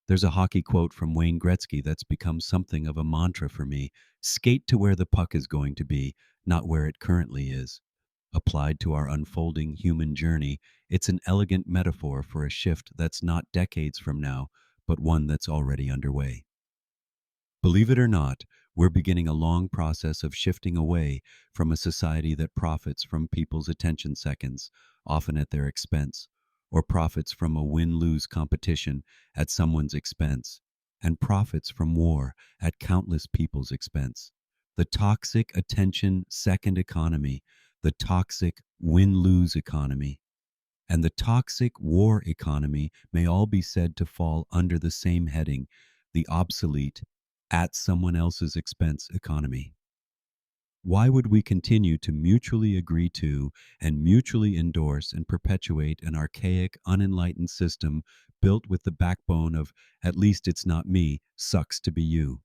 There's a hockey quote from Wayne Gretzky that's become something of a mantra for me: skate to where the puck is going to be, not where it currently is. Applied to our unfolding human journey, it's an elegant metaphor for a shift that's not decades from now, but one that's already underway. Believe it or not, we're beginning a long process of shifting away from a society that profits from people's attention seconds, often at their expense, or profits from a win lose competition at someone's expense, and profits from war at countless people's expense. The toxic attention second economy, the toxic win lose economy, and the toxic war economy may all be said to fall under the same heading: the obsolete, at someone else's expense economy. Why would we continue to mutually agree to and mutually endorse and perpetuate an archaic, unenlightened system built with the backbone of "at least it's not me, sucks to be you"?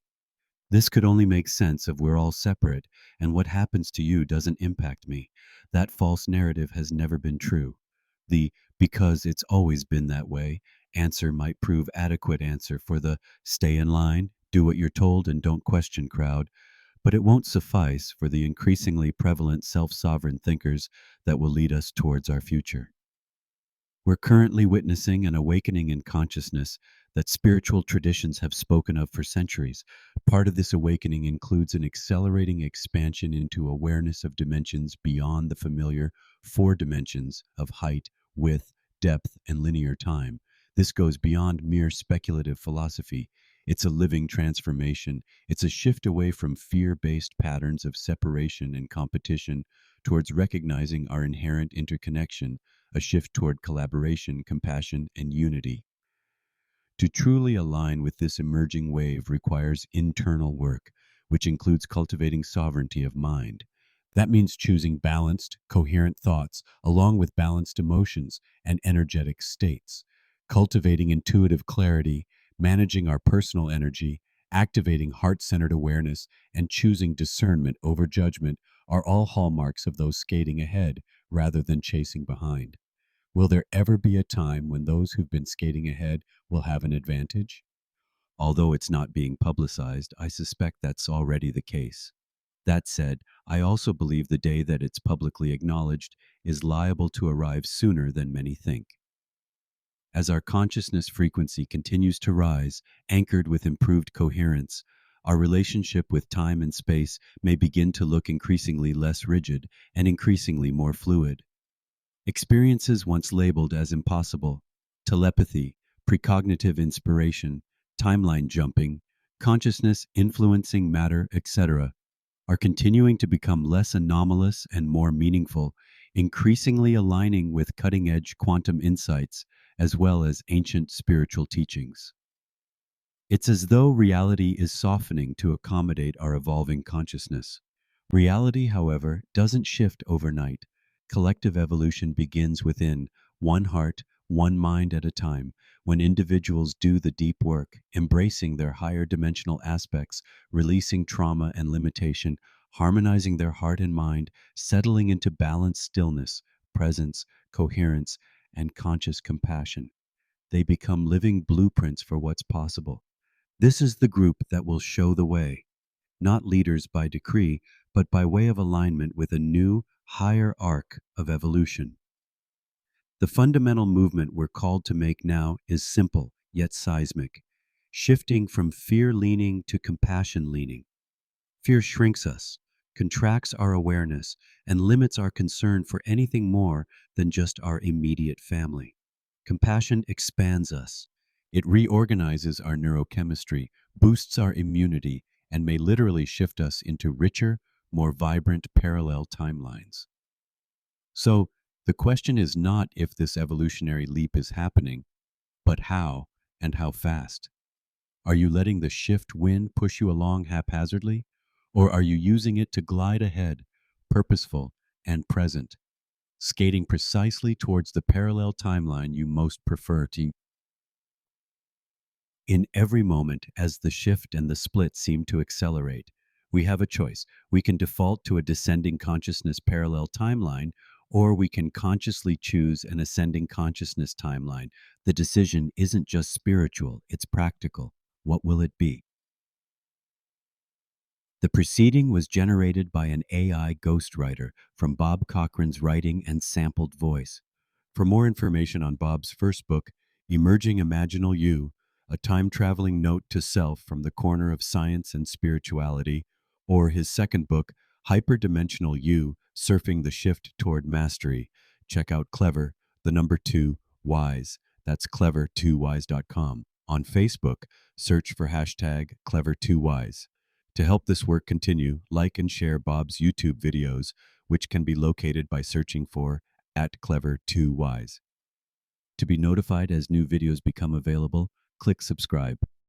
This could only make sense if we're all separate and what happens to you doesn't impact me. That false narrative has never been true. The "because it's always been that way" answer might prove adequate answer for the "stay in line, do what you're told, and don't question" crowd, but it won't suffice for the increasingly prevalent self sovereign thinkers that will lead us towards our future. We're currently witnessing an awakening in consciousness that spiritual traditions have spoken of for centuries. Part of this awakening includes an accelerating expansion into awareness of dimensions beyond the familiar four dimensions of height, width, depth, and linear time. This goes beyond mere speculative philosophy. It's a living transformation. It's a shift away from fear based patterns of separation and competition towards recognizing our inherent interconnection, a shift toward collaboration, compassion, and unity. To truly align with this emerging wave requires internal work, which includes cultivating sovereignty of mind. That means choosing balanced, coherent thoughts along with balanced emotions and energetic states, cultivating intuitive clarity, managing our personal energy, activating heart centered awareness, and choosing discernment over judgment are all hallmarks of those skating ahead rather than chasing behind. Will there ever be a time when those who've been skating ahead will have an advantage? Although it's not being publicized, I suspect that's already the case. That said, I also believe the day that it's publicly acknowledged is liable to arrive sooner than many think. As our consciousness frequency continues to rise, anchored with improved coherence, our relationship with time and space may begin to look increasingly less rigid and increasingly more fluid. Experiences once labeled as impossible, telepathy, precognitive inspiration, timeline jumping, consciousness influencing matter, etc., are continuing to become less anomalous and more meaningful, increasingly aligning with cutting edge quantum insights as well as ancient spiritual teachings. It's as though reality is softening to accommodate our evolving consciousness. Reality, however, doesn't shift overnight. Collective evolution begins within, one heart, one mind at a time, when individuals do the deep work, embracing their higher dimensional aspects, releasing trauma and limitation, harmonizing their heart and mind, settling into balanced stillness, presence, coherence, and conscious compassion. They become living blueprints for what's possible. This is the group that will show the way, not leaders by decree, but by way of alignment with a new, higher arc of evolution. The fundamental movement we're called to make now is simple, yet seismic, shifting from fear leaning to compassion leaning. Fear shrinks us, contracts our awareness, and limits our concern for anything more than just our immediate family. Compassion expands us. It reorganizes our neurochemistry, boosts our immunity, and may literally shift us into richer, more vibrant parallel timelines. So, the question is not if this evolutionary leap is happening, but how and how fast. Are you letting the shift wind push you along haphazardly? Or are you using it to glide ahead, purposeful and present, skating precisely towards the parallel timeline you most prefer to? In every moment, as the shift and the split seem to accelerate, we have a choice. We can default to a descending consciousness parallel timeline, or we can consciously choose an ascending consciousness timeline. The decision isn't just spiritual, it's practical. What will it be? The proceeding was generated by an AI ghostwriter from Bob Cochran's writing and sampled voice. For more information on Bob's first book, Emerging Imaginal You, a time traveling note to self from the corner of science and spirituality, or his second book, Hyperdimensional You, Surfing the Shift Toward Mastery, check out Clever, the number 2, Wise. That's clever2wise.com. On Facebook, search for hashtag Clever2Wise. To help this work continue, like and share Bob's YouTube videos, which can be located by searching for at Clever2Wise. To be notified as new videos become available, click subscribe.